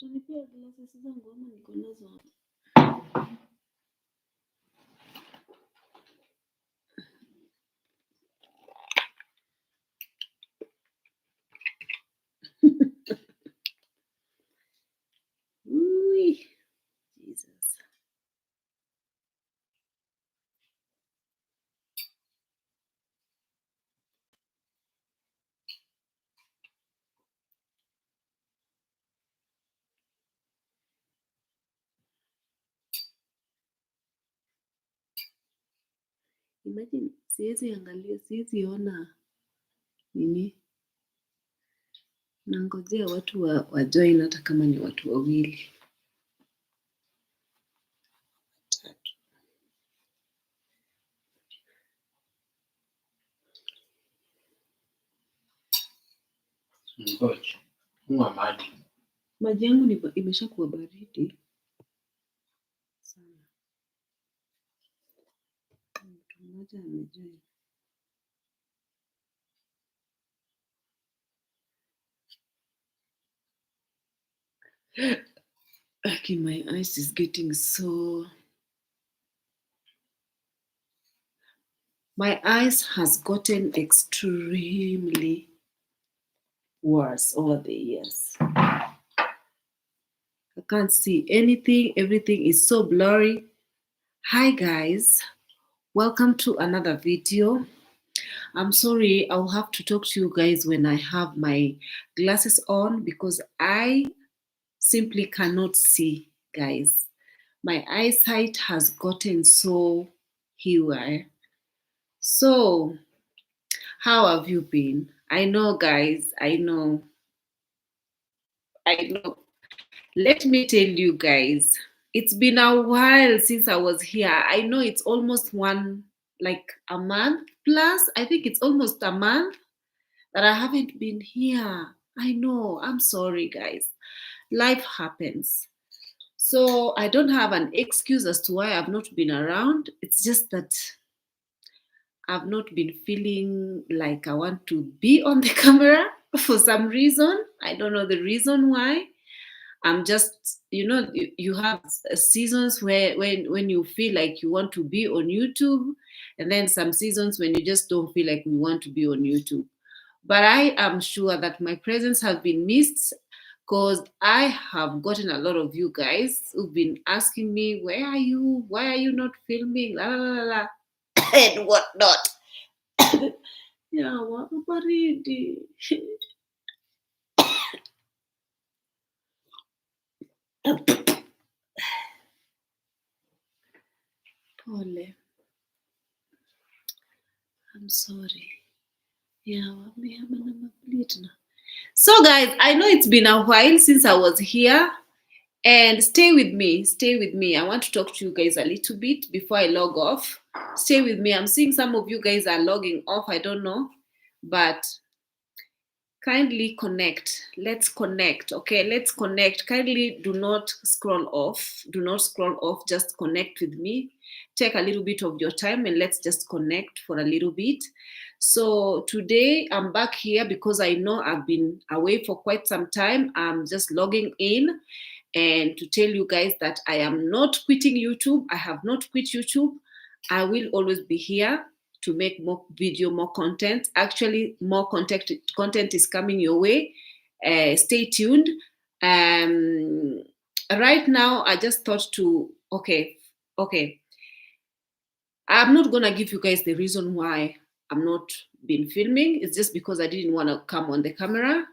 Utanipea glasses zangu ama niko nazo? Ui, Jesus. Imagine siwezi angalia, siwezi ona nini. Nangojea watu wa join hata kama ni watu wawili. Ngoja. Kunywa maji. Maji yangu imeshakuwa baridi sana. Mtu mmoja amejoin. Okay, my eyes is getting so... My eyes has gotten extremely worse over the years. I can't see anything. Everything is so blurry. Hi guys, welcome to another video. I'm sorry, I'll have to talk to you guys when I have my glasses on because I simply cannot see, guys. My eyesight has gotten so haywire. So, how have you been? I know, guys, I know. Let me tell you guys, it's been a while since I was here. I know it's almost a month plus. I think it's almost a month that I haven't been here. I know, I'm sorry, guys. Life happens. So I don't have an excuse as to why I've not been around. It's just that I've not been feeling like I want to be on the camera for some reason. I don't know the reason why. I'm just, you have seasons where when you feel like you want to be on YouTube, and then some seasons when you just don't feel like we want to be on YouTube. But I am sure that my presence has been missed because I have gotten a lot of you guys who've been asking me, where are you? Why are you not filming? La, la, la, la, and whatnot. Yeah, what about it? Pole. I'm sorry. Yeah, so guys, I know it's been a while since I was here, and stay with me. I want to talk to you guys a little bit before I log off. Stay with me. I'm seeing some of you guys are logging off. I don't know, but kindly connect. Let's connect. Okay, let's connect. Kindly do not scroll off. Just connect with me. Take a little bit of your time and let's just connect for a little bit. So today I'm back here because I know I've been away for quite some time. I'm just logging in and to tell you guys that I am not quitting YouTube. I have not quit YouTube. I will always be here to make more video, more content. Actually, more content is coming your way. Stay tuned. Right now, I just thought to, okay. I'm not going to give you guys the reason why I'm not been filming. It's just because I didn't want to come on the camera.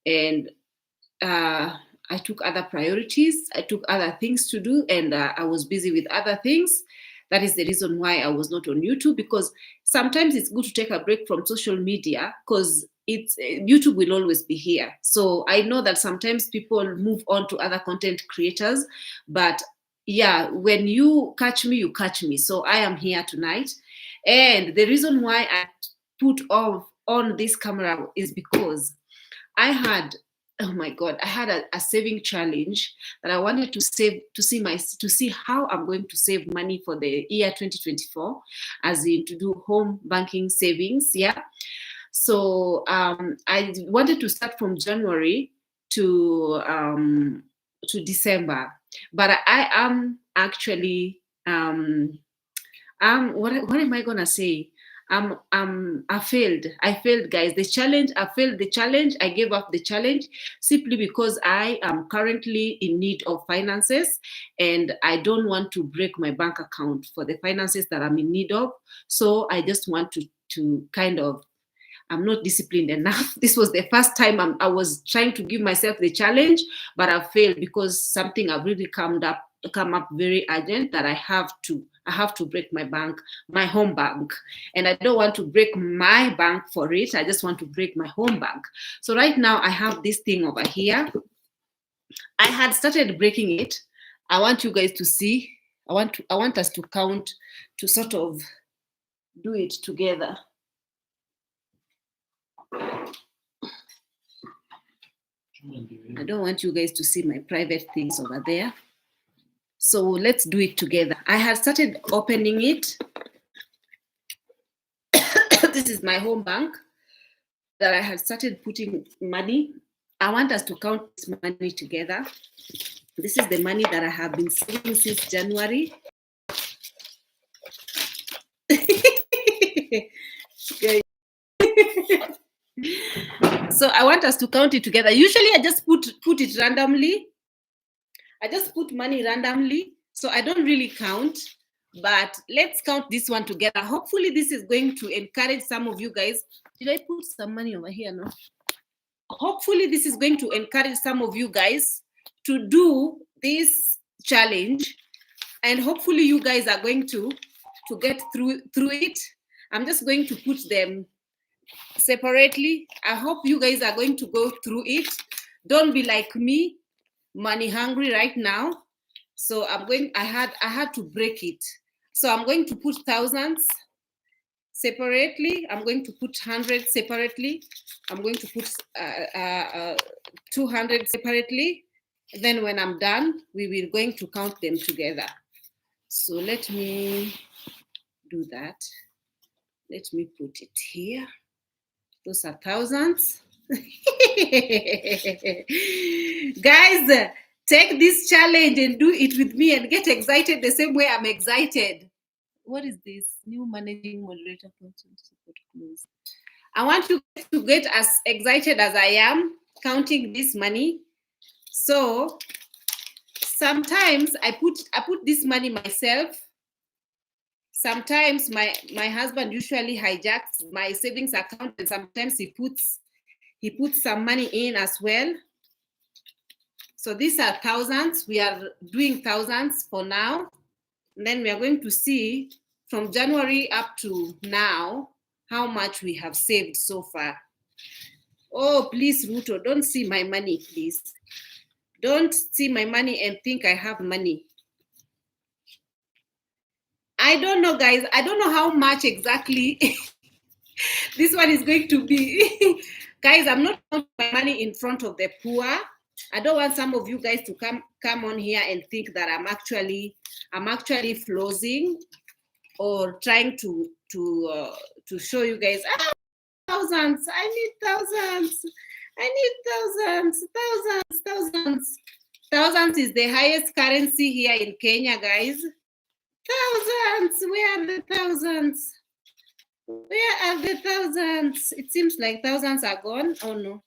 And I took other priorities. I took other things to do. And I was busy with other things. That is the reason why I was not on YouTube, because sometimes it's good to take a break from social media because YouTube will always be here. So I know that sometimes people move on to other content creators, but yeah, when you catch me, you catch me. So I am here tonight. And the reason why I put on this camera is because I had a saving challenge that I wanted to save to see how I'm going to save money for the year 2024, as in to do home banking savings. Yeah. So I wanted to start from January to to December. But I am actually what am I gonna say? I failed. I failed, guys. The challenge, I failed the challenge. I gave up the challenge simply because I am currently in need of finances and I don't want to break my bank account for the finances that I'm in need of. So I just want to kind of, I'm not disciplined enough. This was the first time I was trying to give myself the challenge, but I failed because something have really come up very urgent that I have to break my home bank. And I don't want to break my bank for it. I just want to break my home bank. So right now I have this thing over here. I had started breaking it. I want you guys to see. I want us to count, to sort of do it together. I don't want you guys to see my private things over there. So let's do it together. I had started opening it. This is my home bank that I had started putting money. I want us to count this money together. This is the money that I have been saving since January. So I want us to count it together. Usually I just put it randomly. I just put money randomly, so I don't really count, but let's count this one together. Hopefully this is going to encourage some of you guys. Did I put some money over here? No. Hopefully this is going to encourage some of you guys to do this challenge, and hopefully you guys are going to get through it. I'm just going to put them separately. I hope you guys are going to go through it. Don't be like me, money hungry right now. So I had to break it. So I'm going to put thousands separately. I'm going to put hundreds separately. I'm going to put 200 separately. Then when I'm done, we will going to count them together. So let me do that. Let me put it here. Those are thousands. Guys, take this challenge and do it with me and get excited the same way I'm excited. What is this? New managing moderator content support close. I want you to get as excited as I am counting this money. So sometimes I put this money myself. Sometimes my husband usually hijacks my savings account, and sometimes he puts some money in as well. So these are thousands. We are doing thousands for now. And then we are going to see from January up to now how much we have saved so far. Oh, please, Ruto, don't see my money, please. Don't see my money and think I have money. I don't know, guys. I don't know how much exactly this one is going to be. Guys, I'm not counting my money in front of the poor. I don't want some of you guys to come on here and think that I'm actually flossing or trying to show you guys thousands. I need thousands. I need thousands. Thousands is the highest currency here in Kenya, guys. Thousands. Where are the thousands? Where are the thousands? It seems like thousands are gone. Oh no,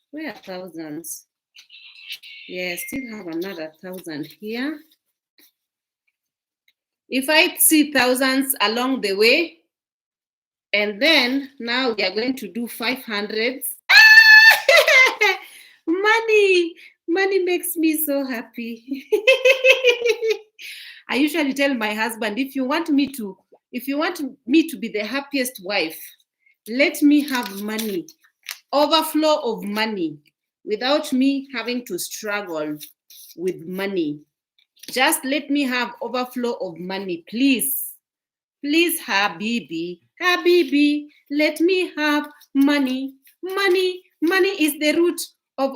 where are thousands? Yeah, I still have another 1,000 here. If I see thousands along the way, and then now we are going to do 500s. Money makes me so happy. I usually tell my husband, if you want me to be the happiest wife, let me have money, overflow of money, without me having to struggle with money. Just let me have overflow of money, please. Please, Habibi, let me have money. Money is the root of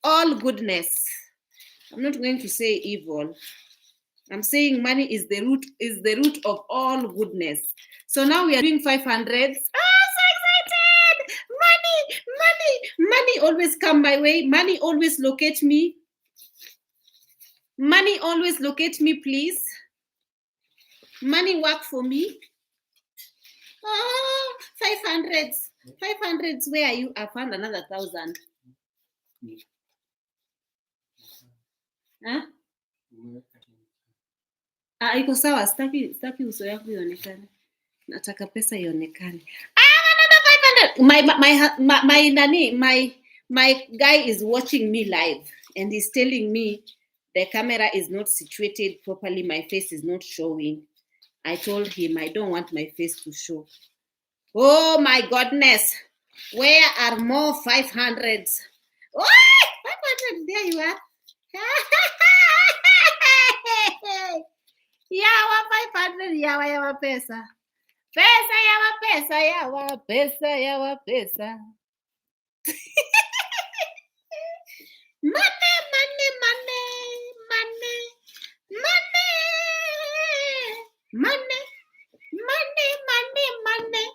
all goodness. I'm not going to say evil. I'm saying money is the root of all goodness. So now we are doing 500s. Oh, so excited! Money Money always come my way. Money always locate me. Money always locate me, please. Money work for me. Oh, 500s. 500s, where are you? I found another 1,000. Huh? Iko sawa, sitaki uso yako ionekane. Nataka pesa ionekane. My guy is watching me live and he's telling me the camera is not situated properly. My face is not showing. I told him I don't want my face to show. Oh my goodness. Where are more 500s? Oh, 500. There you are. Yawa 500. Yawa pesa. Pesa, yawa pesa, yawa pesa, yawa pesa. Money, money, money, money, money, money, money, money, money.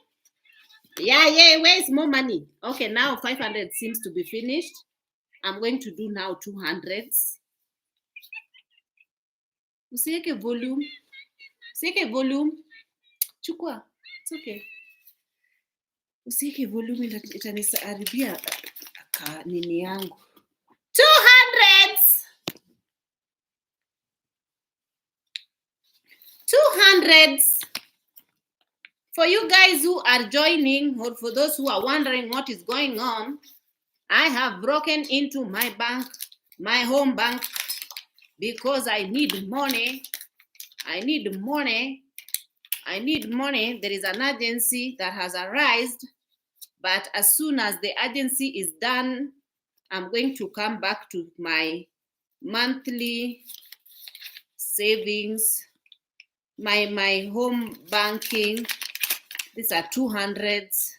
Yeah, where's more money? Okay, now 500 seems to be finished. I'm going to do now 200s. Usiweke volume. Usiweke volume. Chukua. It's okay. Usiweke volume itaniharibia nini yangu. 200s. 200s. For you guys who are joining, or for those who are wondering what is going on, I have broken into my bank, my home bank, because I need money. I need money. I need money. There is an agency that has arisen, but as soon as the agency is done, I'm going to come back to my monthly savings, my home banking. These are 200s.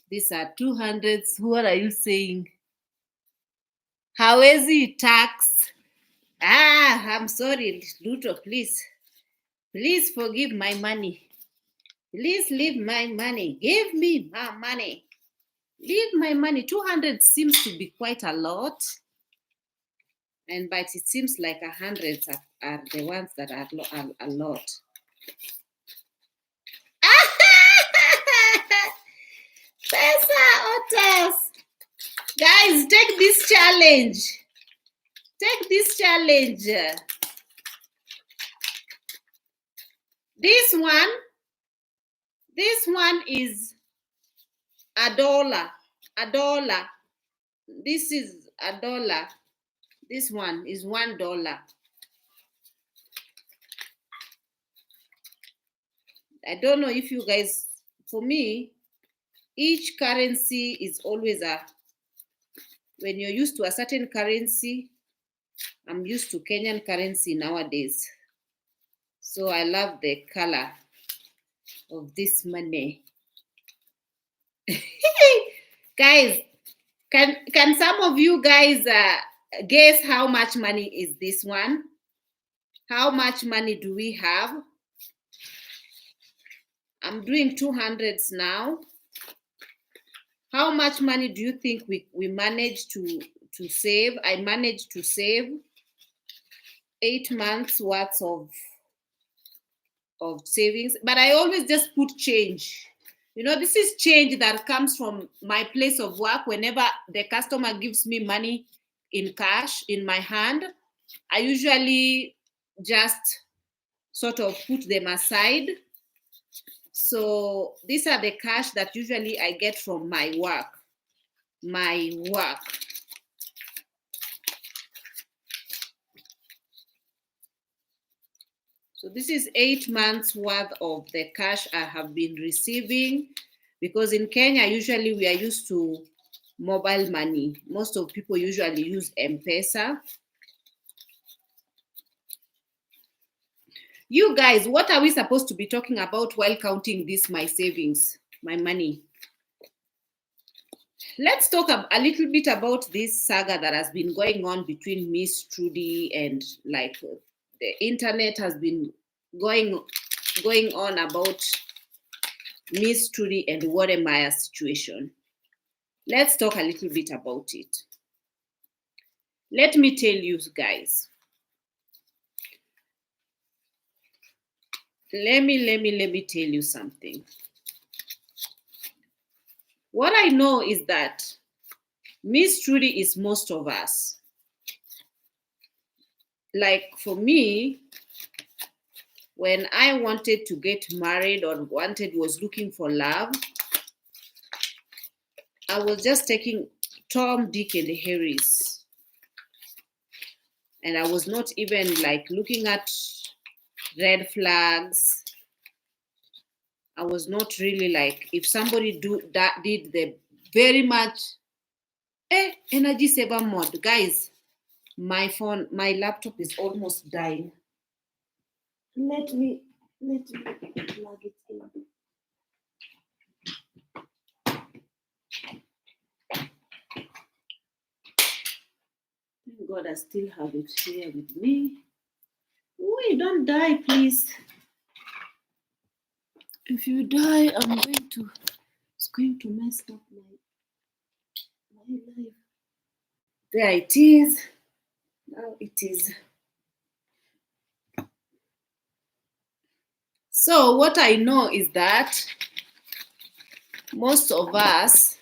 These are 200s. What are you saying? How is it tax? I'm sorry, Luto, please. Please forgive my money. Please leave my money. Give me my money. Leave my money. 200 seems to be quite a lot. But it seems like 100s are the ones that are a lot. Pesa Otas. Guys, take this challenge. Take this challenge. This one is $1. $1. This is $1. This one is $1. I don't know if you guys, for me, each currency is always when you're used to a certain currency, I'm used to Kenyan currency nowadays. So I love the color of this money. Guys, can some of you guys guess how much money is this one? How much money do we have? I'm doing 200s now. How much money do you think we managed to save? I managed to save 8 months worth of savings, but I always just put change. You know, this is change that comes from my place of work. Whenever the customer gives me money in cash in my hand, I usually just sort of put them aside. So these are the cash that usually I get from my work. So this is 8 months worth of the cash I have been receiving, because in Kenya, usually we are used to mobile money. Most of people usually use M-Pesa. You guys, what are we supposed to be talking about while counting this, my savings, my money? Let's talk a little bit about this saga that has been going on between Miss Trudy and like the internet has been going on about Miss Trudy and Wode situation. let's talk a little bit about it. Let me tell you guys. Let me tell you something. What I know is that Miss Trudy is most of us. Like for me, when I wanted to get married or was looking for love, I was just taking Tom, Dick, and Harry's. And I was not even like looking at red flags. I was not really like, if somebody did the very much energy saver mode. Guys, my laptop is almost dying. Let me plug it in. Thank God I still have it here with me. Wait, don't die, please. If you die, it's going to mess up my life. There it is. Now it is. So what I know is that most of us,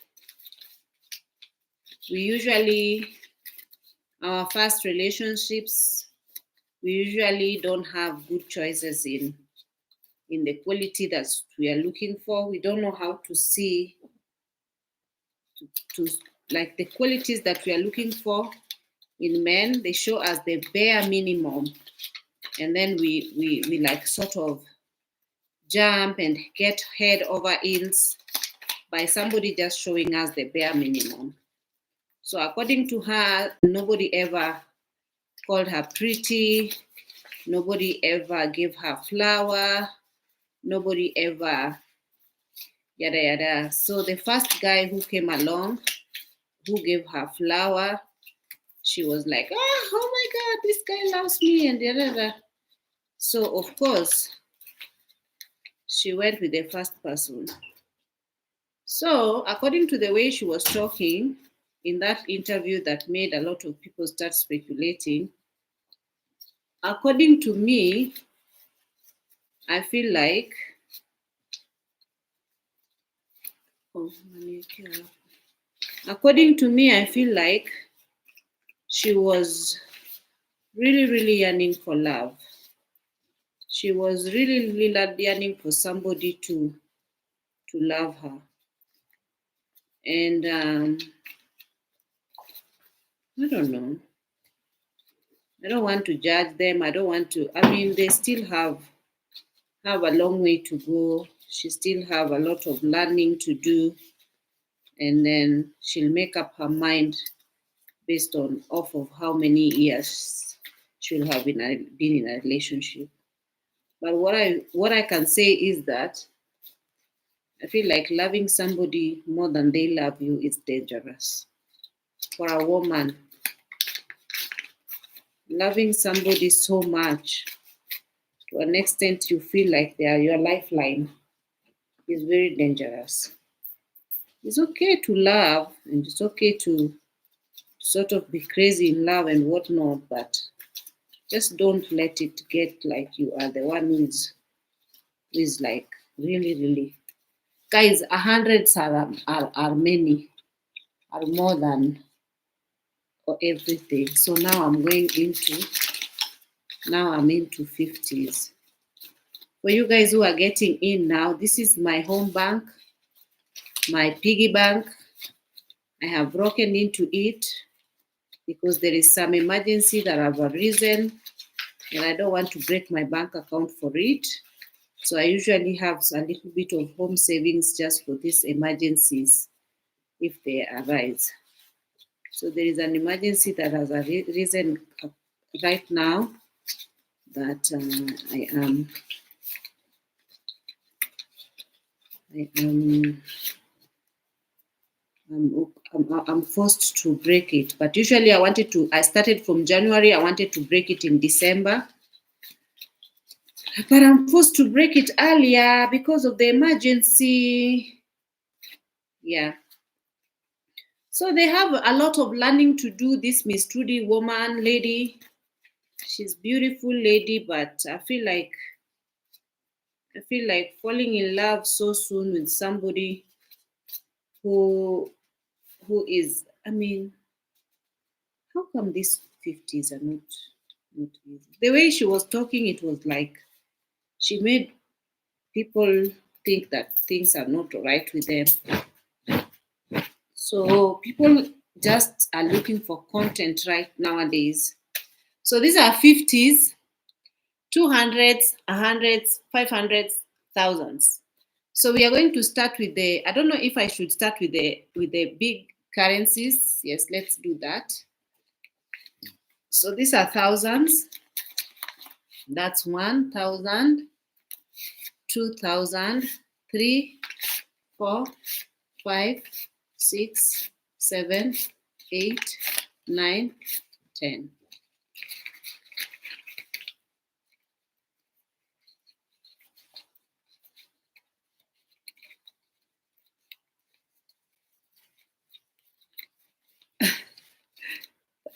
our first relationships, we usually don't have good choices in the quality that we are looking for. We don't know how to see to like the qualities that we are looking for in men. They show us the bare minimum, and then we like sort of jump and get head over heels by somebody just showing us the bare minimum. So according to her, nobody ever called her pretty, nobody ever gave her flower, nobody ever yada yada. So the first guy who came along, who gave her flower, she was like, oh my God, this guy loves me and yada. So of course, she went with the first person. So according to the way she was talking in that interview that made a lot of people start speculating, according to me, I feel like she was really yearning for love. She was really yearning for somebody to love her. And I don't know. I don't want to judge them. They still have a long way to go. She still have a lot of learning to do. And then she'll make up her mind based off of how many years she'll have been in a relationship. But what I can say is that I feel like loving somebody more than they love you is dangerous. For a woman, loving somebody so much to an extent you feel like they are your lifeline is very dangerous. It's okay to love and it's okay to sort of be crazy in love and whatnot, but just don't let it get like you are the one who is like really. Guys, 100s are many, are more than everything. So now I'm into 50s. For you guys who are getting in now, this is my home bank, my piggy bank. I have broken into it because there is some emergency that have arisen and I don't want to break my bank account for it. So I usually have a little bit of home savings just for these emergencies if they arise. So there is an emergency that has arisen right now that I'm forced to break it. But usually I started from January, I wanted to break it in December. But I'm forced to break it earlier because of the emergency. Yeah. So they have a lot of learning to do. This Miss Trudy woman, lady, she's beautiful lady, but I feel like falling in love so soon with somebody who is, I mean, how come these 50s are not easy? The way she was talking, it was like she made people think that things are not right with them. So people just are looking for content right nowadays. So these are 50s, 200s, 100s, 500s, thousands. So we are going to start with the, I don't know if I should start with the big currencies. Yes, let's do that. So these are thousands. That's 1,000, 2,000, 3, 4, 5, 6, 7, 8, 9, 10. That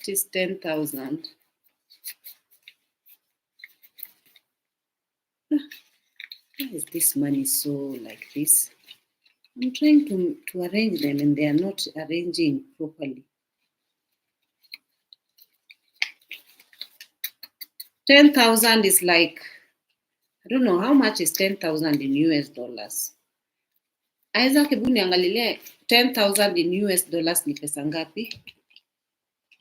is 10,000. Why is this money so like this? I'm trying to arrange them and they are not arranging properly. 10,000 is like, I don't know how much is 10,000 in US dollars. Isaac, hebu niangalilie 10,000 in US dollars ni pesa ngapi?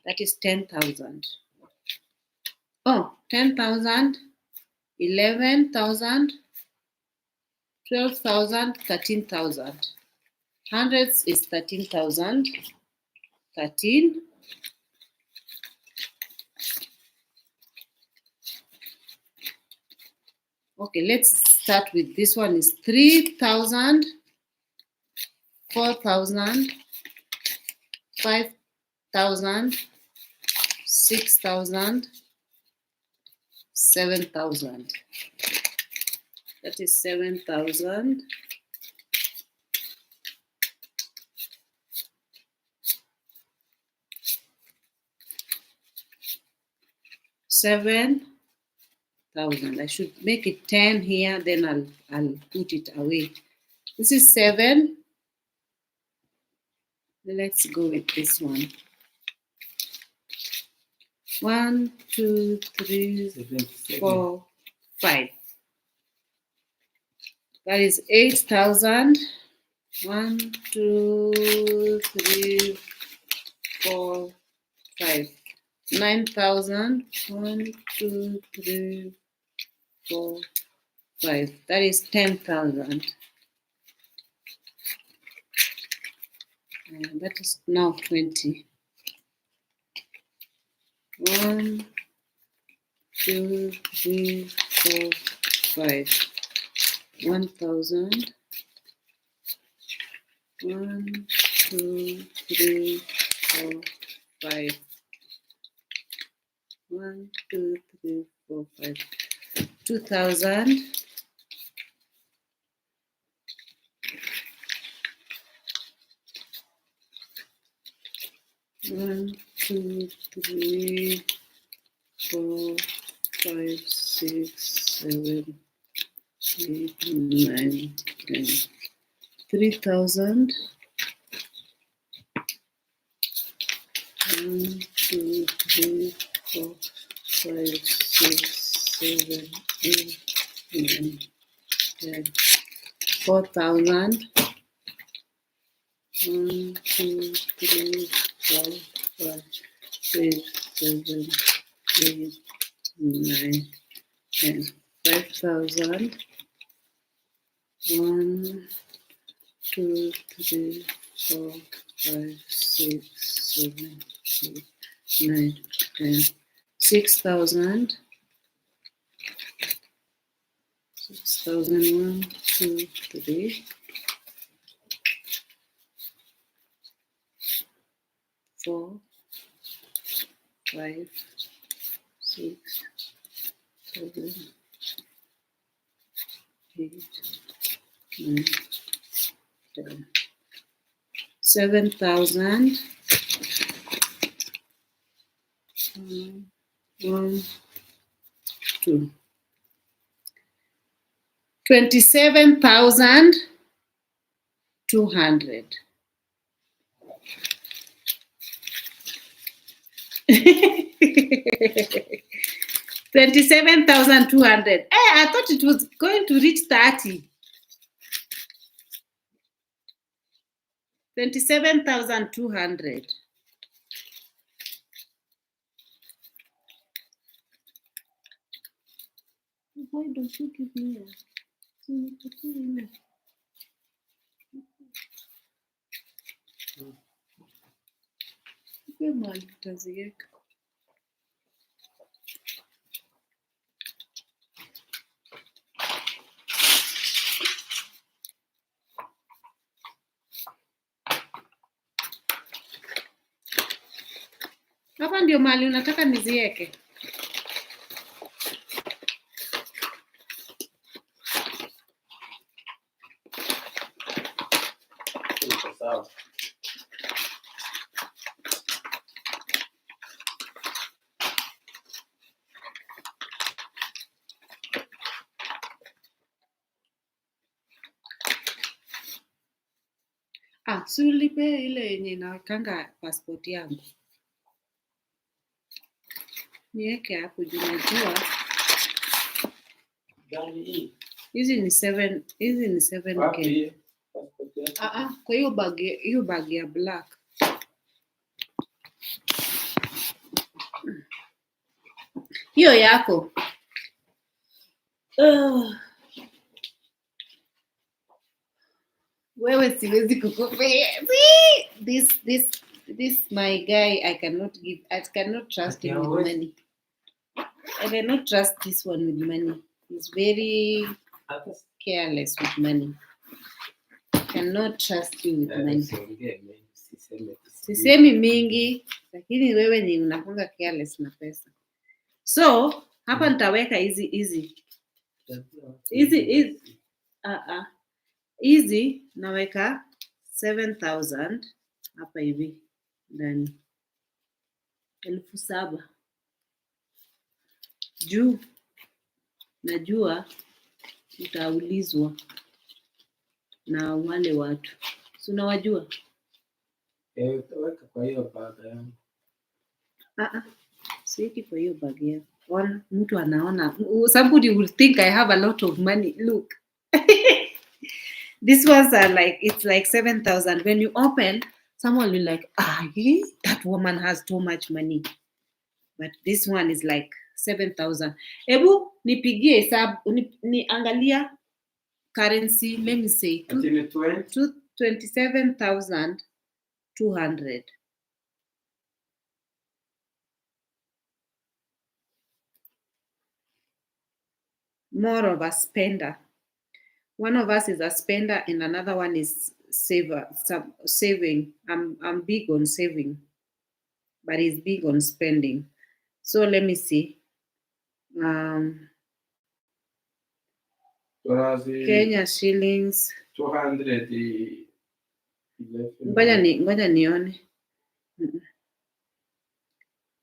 That is 10,000. Oh, 10,000, 11,000, 12,000, 13,000. Hundreds is 13,000. 13. Okay, let's start with this one is 3,000, 4,000, 5,000, 6,000, 7,000. That is 7,000. $7,000. I should make it 10 here, then I'll put it away. This is 7. Let's go with this one. 1, 2, 3, 4, 5. That is 8,000. 1, 2, 3, 4, 5. 9,000. 1, 2, 3, 4, 5. That is 10,000. That is now 20. 1, 2, 3, 4, 5. 1,000. 1, 2, 3, 4, 5. 1, 2, 3, 4, 5. 2,000. 1, 2, 3, 4, 5, 6, 7, 8, 9, 10. 3,000. 1, 2, 3, 4, 5, 6, 7, 8, 9, 10. 4,000. 1, 2, 3, 4, 5, 6, 7, 8, 9, 10. 5,000. 1, 2, 3, 4, 5, 6, 7, 8, 9, 10. 6,000. 6,000. 1, 2, 3, 4, 5, 6, 7, 8, 9, 10. 7,000. 1, 2. 27,200. 27,200. Hey, I thought it was going to reach 30. 27,200. Why don't you give me a... mahali tutaziweka. Hapa ndio mahali unataka niziweke. Sawa. Si ulipe ile yenye nawekanga passport yangu. Niweke hapo juu najua. Gani hii? Hizi ni 7K. Wapi? Kwa hiyo bag ya black. Hiyo yako. Wewe siwezi kukupea. This my guy, I cannot trust him with money. I cannot trust this one with money. He's very careless with money. I cannot trust you with money. Sisemi mingi, lakini wewe ni unakuanga careless na pesa. So, hapa nitaweka hizi. Hizi naweka 7,000 hapa hivi ndani. 7,000. Juu najua utaulizwa na wale watu. Si unawajua? Utaweka kwa hiyo bag yangu. Siweki kwa hiyo bag yako. Mtu anaona. Somebody will think I have a lot of money. Look. These ones are like, it's like 7,000. When you open, someone will like, that woman has too much money. But this one is like 7,000. Ebu nipigie hesabu, niangalia currency, let me say 27,200. More of a spender. One of us is a spender and another one is saving. I'm big on saving, but he's big on spending. So let me see. Kenya shillings 200. Ngoja nione.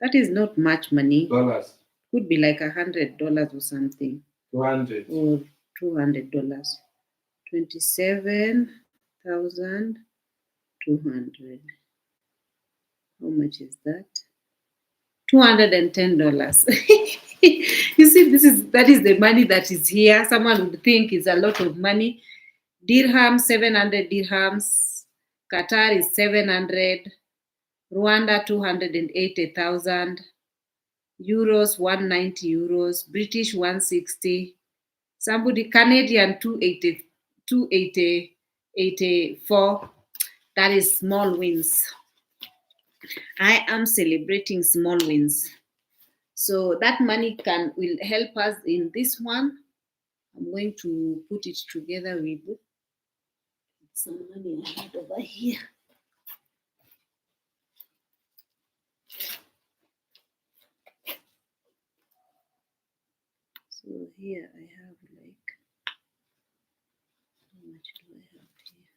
That is not much money. Dollars. Could be like $100 or something. 200. Or $200. 27,200. How much is that? $210. You see, that is the money that is here. Someone would think is a lot of money. Dirham, 700 dirhams. Qatar is 700. Rwanda, 280,000. Euros, 190 euros. British, 160. Somebody, Canadian, 284. That is small wins. I am celebrating small wins. So that money will help us in this one. I'm going to put it together with some money I had over here. So here I have like, how much do I have here?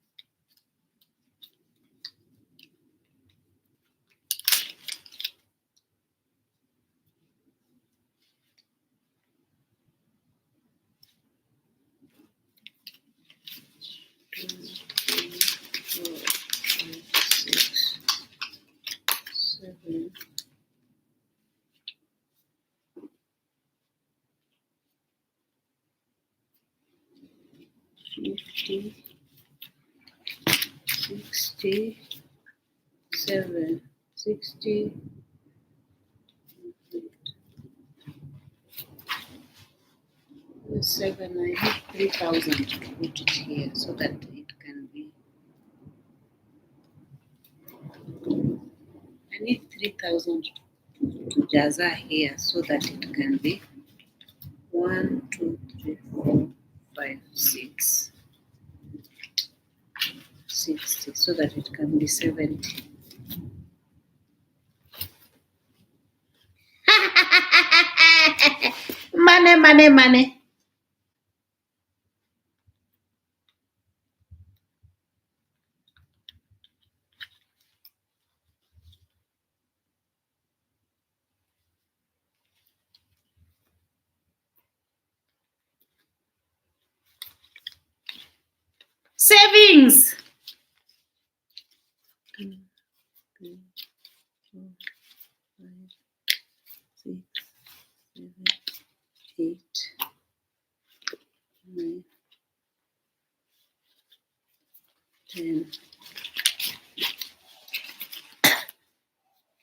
50, 60, 7, 60. Seven, I need 3,000 to put it here so that it can be. I need 3,000 to jaza here so that it can be 1, 2, 3, 4, 5, 6, 60, so that it can be 70. Money, money, money. Savings. 2, 3, 4, 5, 6, 7, 8, 9, 10,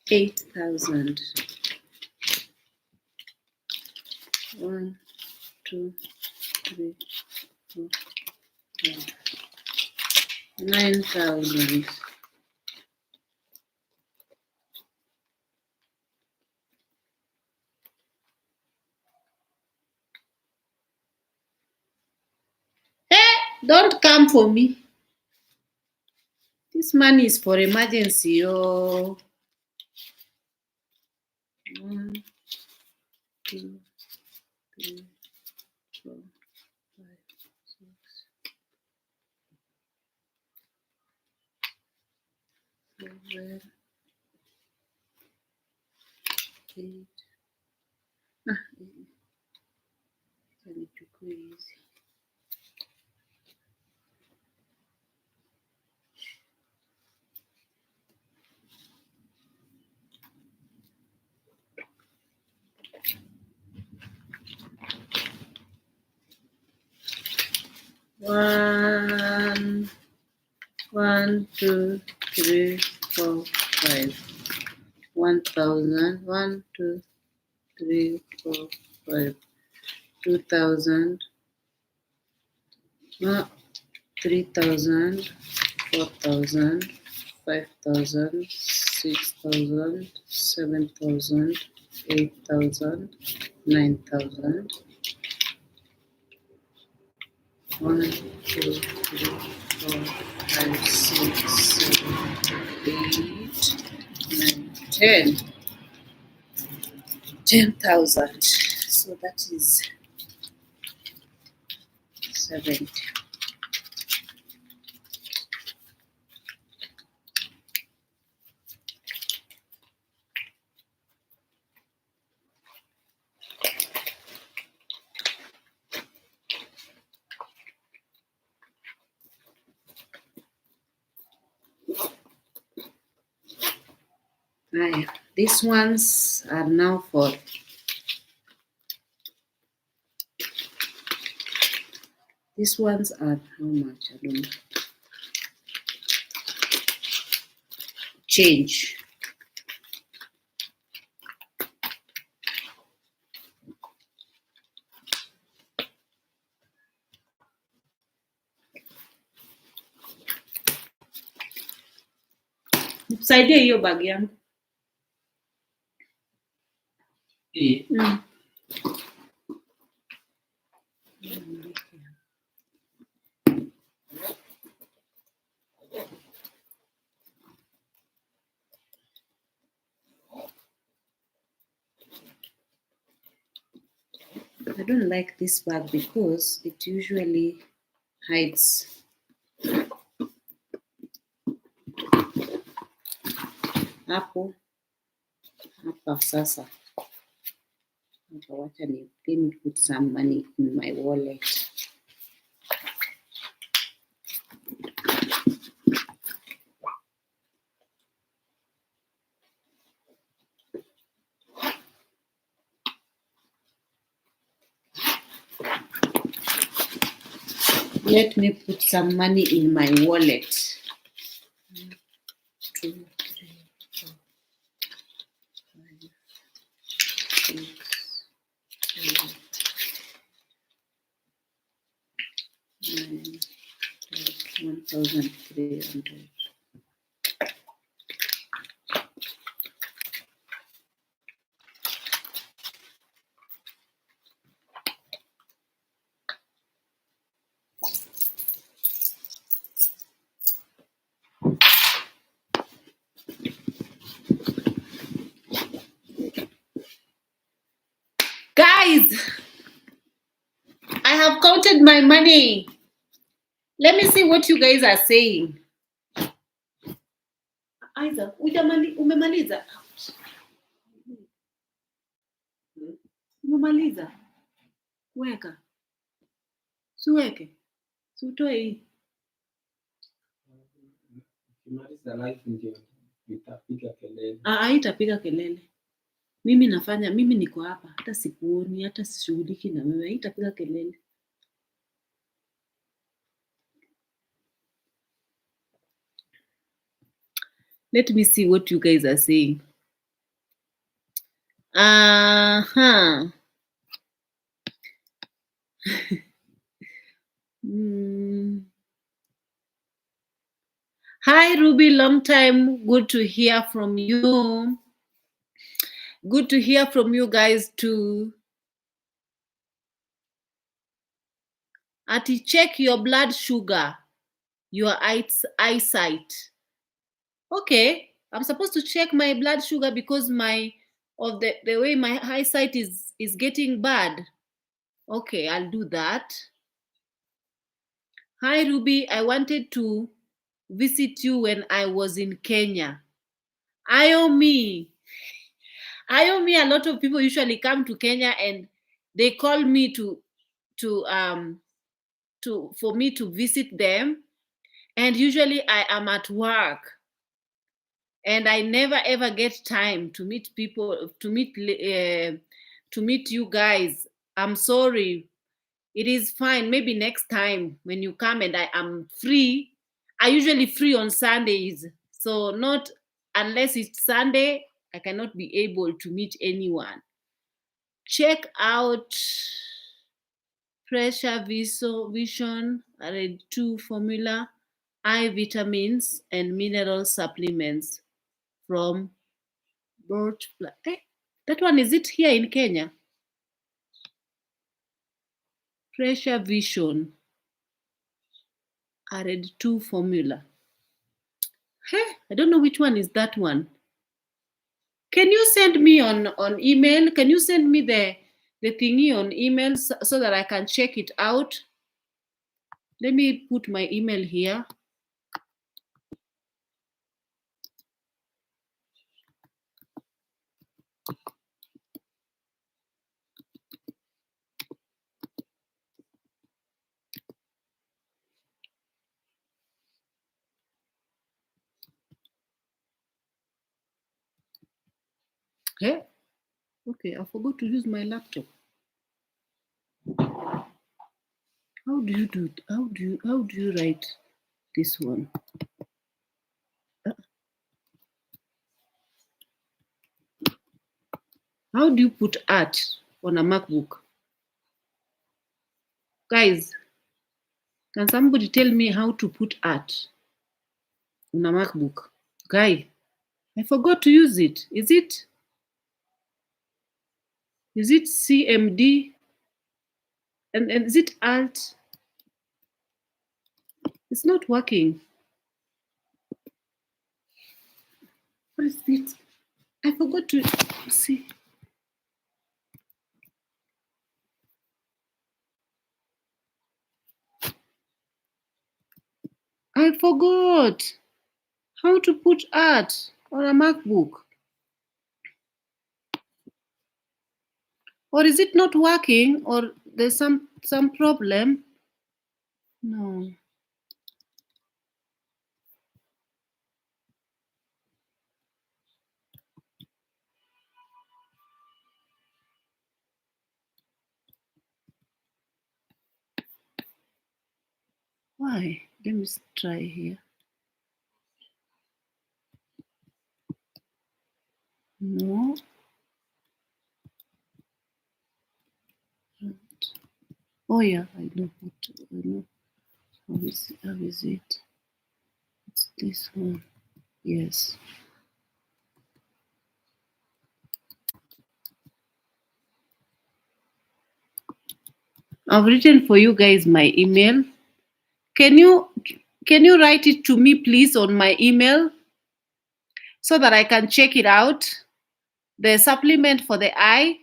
8,000. 1, 2, 3, 4, 5, 9,000. Hey, don't come for me. This money is for emergency. Oh. 1, 2, 3, 4, 5, 6, 7, 8. I need to go easy. One, 2, 3, 4, 5. 1,000. 1, 2, 3, 4, 5. 2,000. 3,000. 4,000. 5,000. 6,000. 7,000. 8,000. 9,000. 1, 2, 3, 4, 5, 6, 7, 8, 9, 10. 10,000. So that is 70. These ones are now for these ones are how much? I don't know. Change. Nikusaidie hiyo bag yangu. I don't like this bag because it usually hides. Hapo hapa sasa. Wacha let me put some money in my wallet. Let me put some money in my wallet. 2, 3, 4, 5, 6, 7, 9, 1,300. Guys, I have counted my money. Let me see what you guys are saying. Isaac, umemaliza? Umemaliza? Weka. Siweke. Siutoe hii. Ukimaliza live ndio itapiga kelele. Haitapiga kelele. Mimi niko hapa, hata sikuoni, hata sishughuliki na wewe, haitapiga kelele. Let me see what you guys are saying. Hi Ruby, long time. Good to hear from you. Good to hear from you guys too. Ati, check your blood sugar, your eyesight. Okay, I'm supposed to check my blood sugar because the way my eyesight is getting bad. Okay, I'll do that. Hi Ruby, I wanted to visit you when I was in Kenya. Ayomi, a lot of people usually come to Kenya and they call me for me to visit them, and usually I am at work and I never ever get time to meet people, to meet you guys. I'm sorry. It is fine. Maybe next time when you come and I am free. I usually free on Sundays, so not unless it's Sunday, I cannot be able to meet anyone. Check out Pressure Vision Red 2 formula, eye vitamins and mineral supplements from Birch. That one, is it here in Kenya? Pressure Vision Red 2 formula. Hey, I don't know which one is that one. Can you send me on email? Can you send me the thingy on email so that I can check it out? Let me put my email here. Hey, okay, I forgot to use my laptop. How do you do it? How do you write this one? How do you put art on a MacBook? Guys, can somebody tell me how to put art on a MacBook? Guy, I forgot to use it. Is it CMD? And is it Alt? It's not working. What is it? I forgot to see. I forgot how to put art on a MacBook. Or is it not working, or there's some problem? No. Why? Let me try here. No. Oh yeah, I know what. I know. How is it? It's this one. Yes. I've written for you guys my email. Can you can you write it to me please on my email so that I can check it out? The supplement for the eye.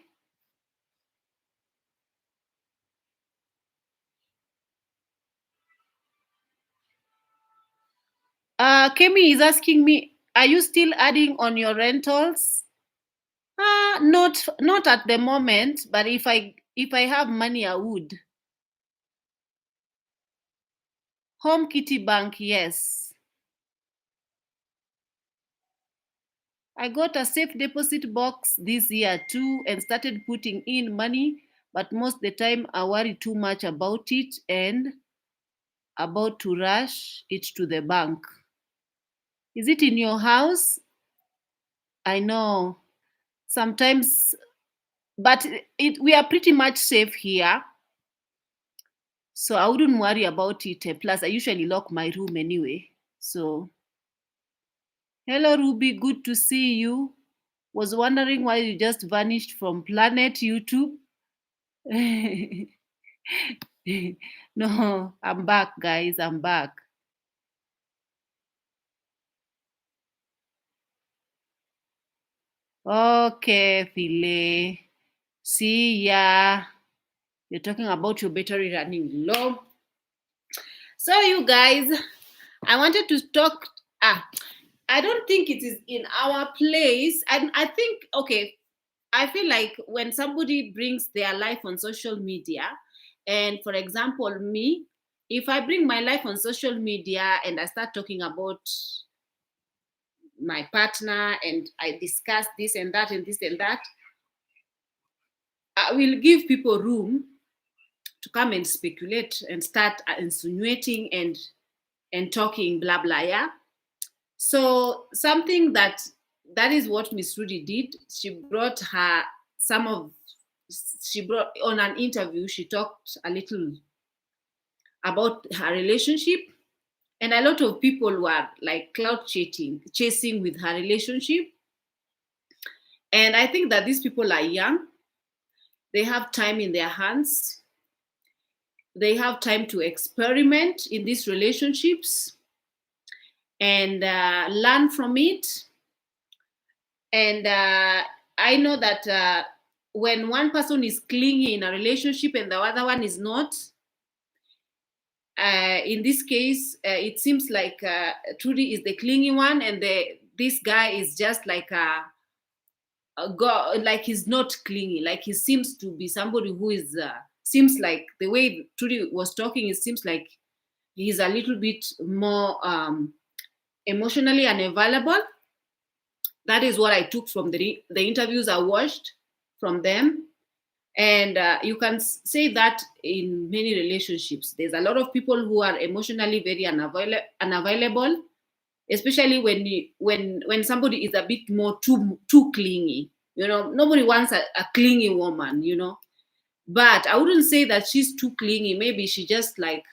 Kemi is asking me, are you still adding on your rentals? Not at the moment, but if I have money, I would. Home Kitty Bank, yes. I got a safe deposit box this year too and started putting in money, but most the time I worry too much about it and about to rush it to the bank. Is it in your house? I know. Sometimes, but we are pretty much safe here. So I wouldn't worry about it. Plus, I usually lock my room anyway. So, hello, Ruby. Good to see you. Was wondering why you just vanished from Planet YouTube. No, I'm back, guys. I'm back. Okay, Phile. See ya. You're talking about your battery running low. So, you guys, I wanted to talk. I don't think it is in our place. And I think, okay, I feel like when somebody brings their life on social media, and for example, me, if I bring my life on social media and I start talking about my partner and I discuss this and that and this and that, I will give people room to come and speculate and start insinuating and talking blah blah, yeah. So something that is what Miss Trudy did. She brought her some of she brought on an interview. She talked a little about her relationship, and a lot of people were like cloud chasing with her relationship. And I think that these people are young. They have time in their hands. They have time to experiment in these relationships and learn from it. And I know that when one person is clingy in a relationship and the other one is not, in this case, it seems like Trudy is the clingy one, and this guy is just like a god, like he's not clingy, like he seems to be somebody who is seems like the way Trudy was talking, it seems like he's a little bit more emotionally unavailable. That is what I took from the interviews I watched from them. And you can say that in many relationships there's a lot of people who are emotionally very unavailable, especially when somebody is a bit more too clingy. Nobody wants a clingy woman, but I wouldn't say that she's too clingy. Maybe she just like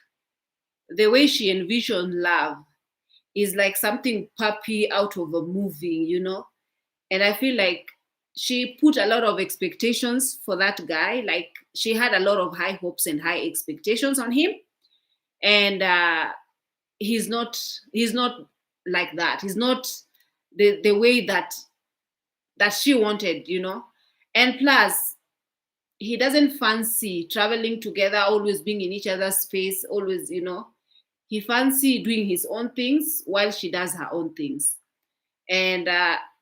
the way she envisioned love is like something puppy out of a movie. And I feel like she put a lot of expectations for that guy. Like she had a lot of high hopes and high expectations on him, and he's not like that. He's not the way that she wanted. And plus, he doesn't fancy traveling together, always being in each other's space, always. He fancy doing his own things while she does her own things. And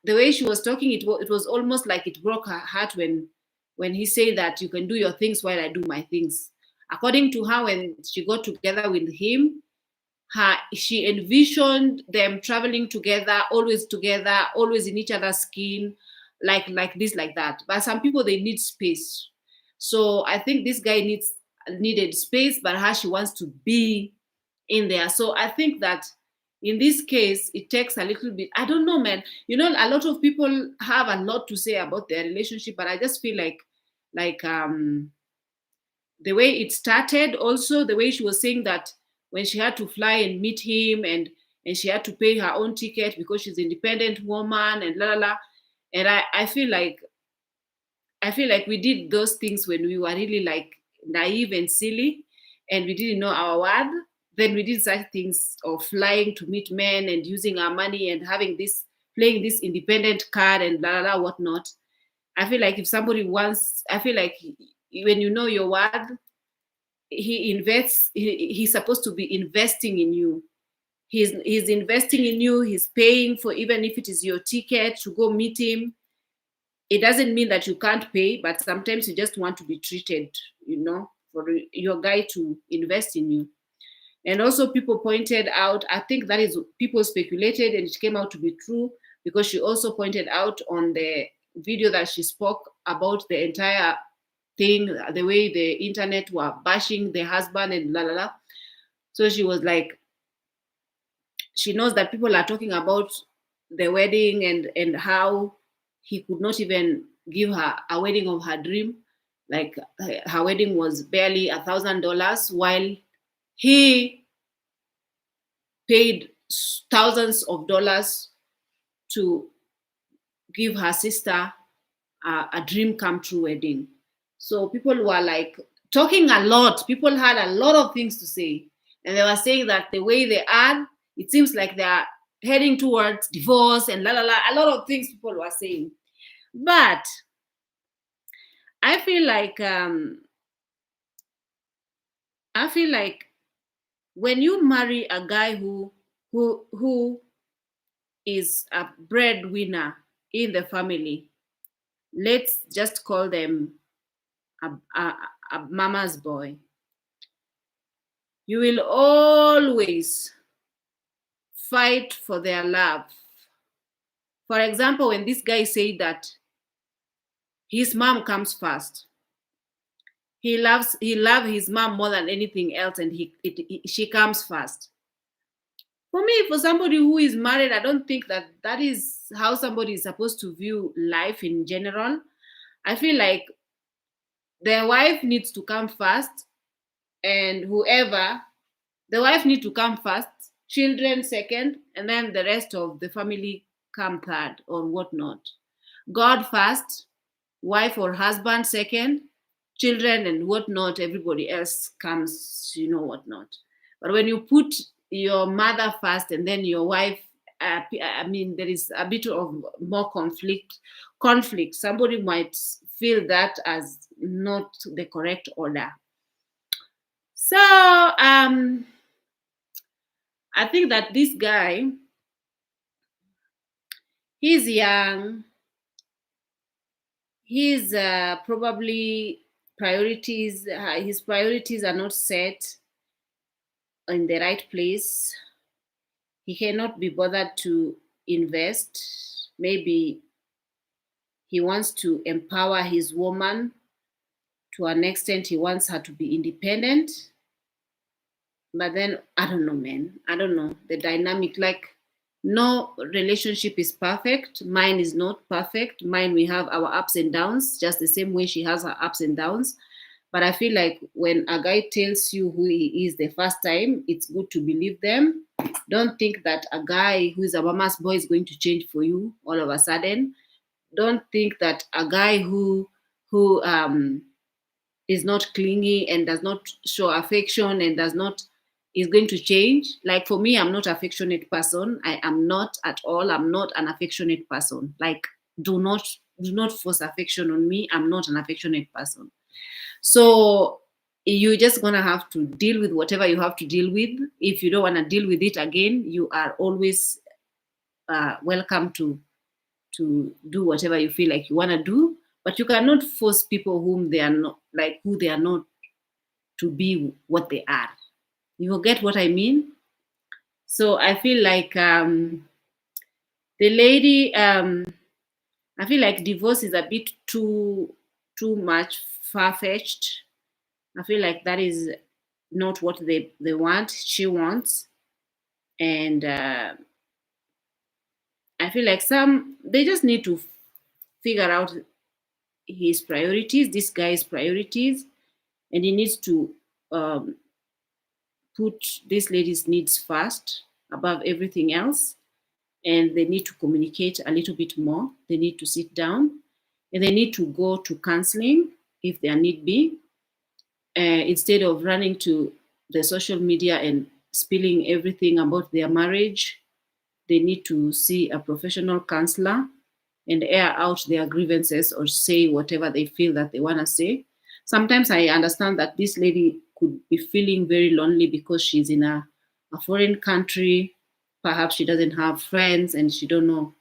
the way she was talking, it was almost like it broke her heart when he said that you can do your things while I do my things. According to her, when she got together with him, she envisioned them traveling together, always in each other's skin, like this, like that. But some people, they need space. So I think this guy needed space, but her, she wants to be in there. So I think that in this case, it takes a little bit. I don't know, man. A lot of people have a lot to say about their relationship, but I just feel like the way it started, also the way she was saying that when she had to fly and meet him, and she had to pay her own ticket because she's an independent woman and la la la. And I feel like we did those things when we were really like naive and silly, and we didn't know our worth. Then we did such things of flying to meet men and using our money and having this, playing this independent card and blah blah blah whatnot. I feel like if somebody wants, I feel like when you know your worth, he's supposed to be investing in you. He's investing in you. He's paying for, even if it is your ticket to go meet him. It doesn't mean that you can't pay, but sometimes you just want to be treated, for your guy to invest in you. And also, people pointed out, I think that is, people speculated and it came out to be true, because she also pointed out on the video that she spoke about the entire thing, the way the internet were bashing the husband and la la la. So she was like, she knows that people are talking about the wedding, and how he could not even give her a wedding of her dream. Like, her wedding was barely $1,000, while he paid thousands of dollars to give her sister a dream come true wedding. So people were like talking a lot. People had a lot of things to say, and they were saying that the way they are, it seems like they are heading towards divorce and la la la. A lot of things people were saying, but I feel like when you marry a guy who is a breadwinner in the family, let's just call them a mama's boy, you will always fight for their love. For example, when this guy said that his mom comes first, he loves his mom more than anything else, and she comes first. For me, for somebody who is married, I don't think that that is how somebody is supposed to view life in general. I feel like the wife needs to come first, and whoever, the wife needs to come first, children second, and then the rest of the family come third or whatnot. God first, wife or husband second, children and whatnot, everybody else comes, whatnot. But when you put your mother first and then your wife, I mean, there is a bit of more conflict. Somebody might feel that as not the correct order. So I think that this guy, he's young. He's probably his priorities are not set in the right place. He cannot be bothered to invest. Maybe he wants to empower his woman to an extent. He wants her to be independent. But then, I don't know, man. I don't know the dynamic. Like, no relationship is perfect. Mine is not perfect. Mine, we have our ups and downs, just the same way she has her ups and downs. But I feel like when a guy tells you who he is the first time, it's good to believe them. Don't think that a guy who is a mama's boy is going to change for you all of a sudden. Don't think that a guy who is not clingy and does not show affection and does not is going to change. Like, for me, I'm not an affectionate person. I am not at all. I'm not an affectionate person. Like, do not force affection on me. I'm not an affectionate person. So you're just gonna have to deal with whatever you have to deal with. If you don't want to deal with it again, you are always welcome to do whatever you feel like you want to do. But you cannot force people whom they are not, like, who they are not, to be what they are. You will get what I mean? So I feel like the lady, I feel like divorce is a bit too much far fetched. I feel like that is not what they want, she wants. And I feel like some they just need to figure out his priorities, this guy's priorities, and he needs to um, put this lady's needs first above everything else. And they need to communicate a little bit more. They need to sit down and they need to go to counseling if there need be, instead of running to the social media and spilling everything about their marriage. They need to see a professional counselor and air out their grievances or say whatever they feel that they want to say. Sometimes I understand that this lady could be feeling very lonely because she's in a foreign country. Perhaps she doesn't have friends and she don't know.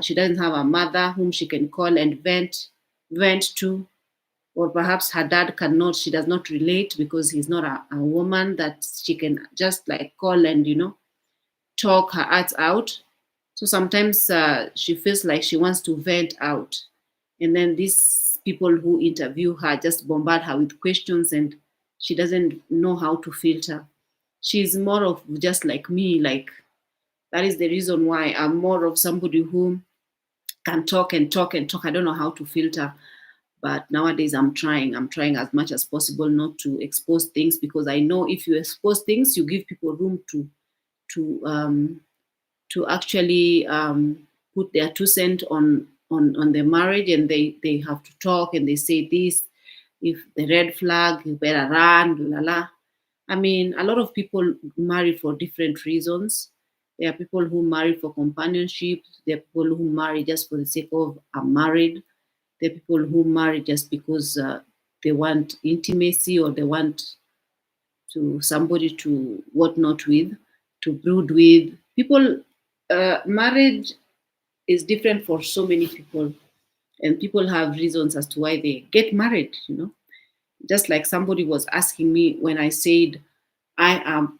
She doesn't have a mother whom she can call and vent to, or perhaps her dad cannot. She does not relate because he's not a woman that she can just like call and talk her heart out. So sometimes she feels like she wants to vent out. And then these people who interview her just bombard her with questions and she doesn't know how to filter. She's more of just like me. Like, that is the reason why I'm more of somebody who can talk and talk and talk. I don't know how to filter. But nowadays I'm trying. I'm trying as much as possible not to expose things, because I know if you expose things, you give people room to actually put their 2 cents on their marriage, and they have to talk and they say this. If the red flag, you better run, la la. I mean, a lot of people marry for different reasons. There are people who marry for companionship. There are people who marry just for the sake of I'm married. There are people who marry just because they want intimacy, or they want to somebody to whatnot with, to brood with. People, marriage is different for so many people, and people have reasons as to why they get married. Just like somebody was asking me when I said I am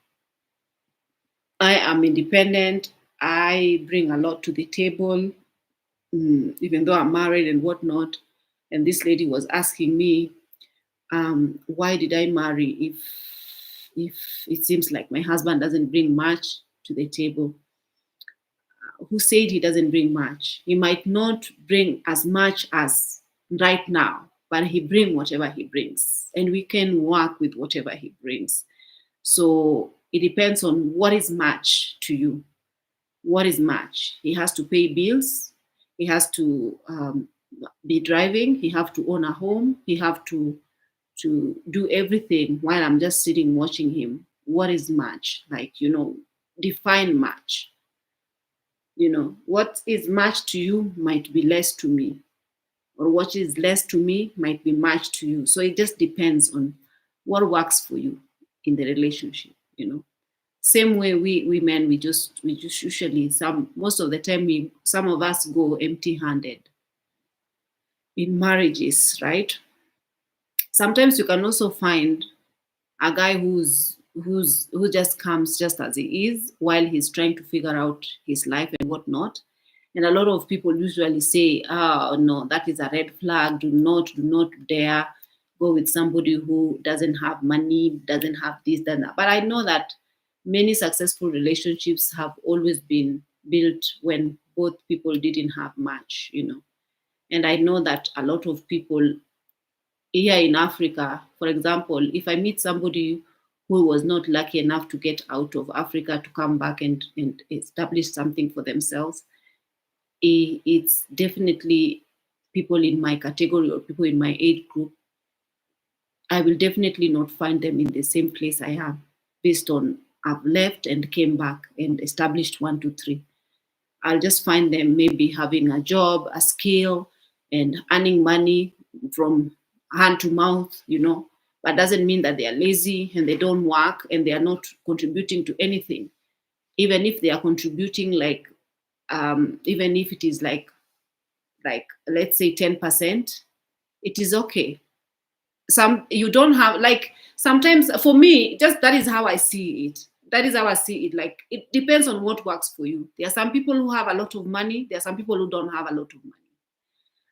I am independent. I bring a lot to the table, even though I'm married and whatnot. And this lady was asking me, why did I marry if it seems like my husband doesn't bring much to the table? Who said he doesn't bring much? He might not bring as much as right now, but he brings whatever he brings, and we can work with whatever he brings. So it depends on what is much to you. What is much? He has to pay bills. He has to be driving. He have to own a home. He have to do everything while I'm just sitting watching him. What is much? Like, define much. What is much to you might be less to me, or what is less to me might be much to you. So it just depends on what works for you in the relationship. Same way we men, we just usually, some most of the time, we some of us go empty handed in marriages, right? Sometimes you can also find a guy who just comes just as he is while he's trying to figure out his life and whatnot. And a lot of people usually say, "Oh no, that is a red flag. Do not dare go with somebody who doesn't have money, doesn't have this, that." But I know that many successful relationships have always been built when both people didn't have much. And I know that a lot of people here in Africa, for example, if I meet somebody who was not lucky enough to get out of Africa to come back and establish something for themselves, it's definitely people in my category or people in my age group. I will definitely not find them in the same place I am, based on I've left and came back and established one, two, three. I'll just find them maybe having a job, a skill, and earning money from hand to mouth. But doesn't mean that they are lazy and they don't work and they are not contributing to anything. Even if they are contributing, like, even if it is like let's say 10%, it is okay. Some you don't have, like, sometimes for me, just that is how I see it. That is how I see it. Like, it depends on what works for you. There are some people who have a lot of money. There are some people who don't have a lot of money.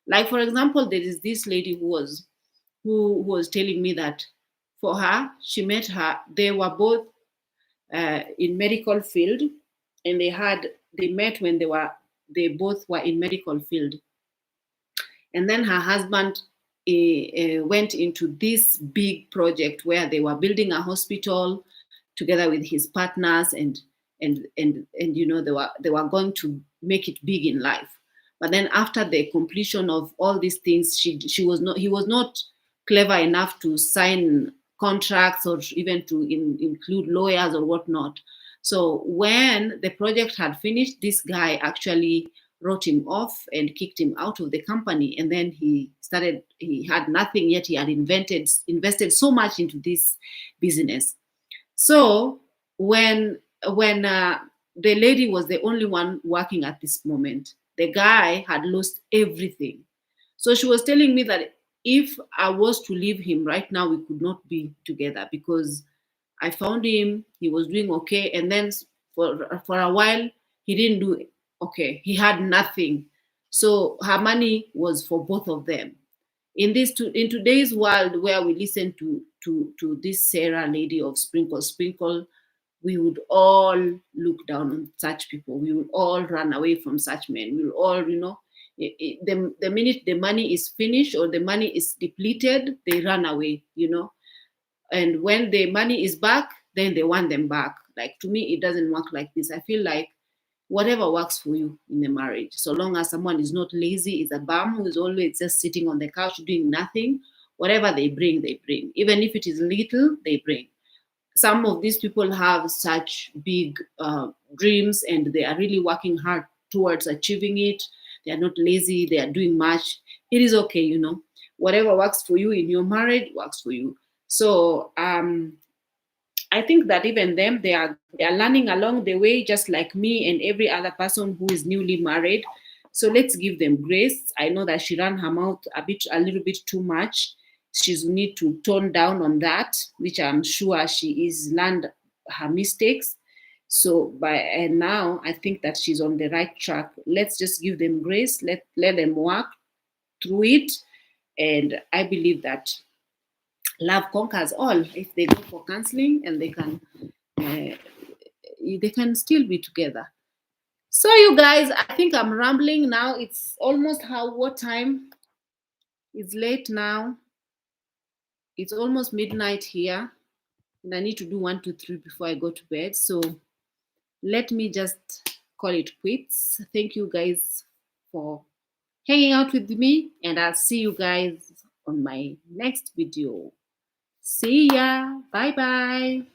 Like, for example, there is this lady who was telling me that for her. She met her. They were both in medical field, and they met when they both were in medical field. And then her husband went into this big project where they were building a hospital together with his partners, and they were going to make it big in life. But then after the completion of all these things, she was not he was not clever enough to sign contracts or even to include lawyers or whatnot. So when the project had finished, this guy actually wrote him off and kicked him out of the company. And then he had nothing, yet he had invested so much into this business. So when the lady was the only one working at this moment, the guy had lost everything. So she was telling me that if I was to leave him right now, we could not be together, because I found him, he was doing okay, and then for a while he didn't do okay. He had nothing. So her money was for both of them. In today's world where we listen to this Sarah lady of Sprinkle Sprinkle, we would all look down on such people. We would all run away from such men. We will all, the minute the money is finished or the money is depleted, they run away. And when the money is back, then they want them back. Like, to me, it doesn't work like this. I feel like whatever works for you in a marriage, so long as someone is not lazy, is a bum who is always just sitting on the couch doing nothing, whatever they bring, they bring. Even if it is little, they bring. Some of these people have such big dreams, and they are really working hard towards achieving it. They are not lazy, they are doing much. It is okay. Whatever works for you in your marriage works for you. So I think that even them, they are learning along the way, just like me and every other person who is newly married. So let's give them grace. I know that she ran her mouth a little bit too much. She's need to tone down on that, which I'm sure she is learned her mistakes. So and now I think that she's on the right track. Let's just give them grace. Let them work through it, and I believe that love conquers all. If they go for counseling, and uh, they can still be together. So you guys, I think I'm rambling now. It's almost what time? It's late now. It's almost midnight here, and I need to do 1, 2, 3 before I go to bed. So let me just call it quits. Thank you guys for hanging out with me, and I'll see you guys on my next video. See ya. Bye bye.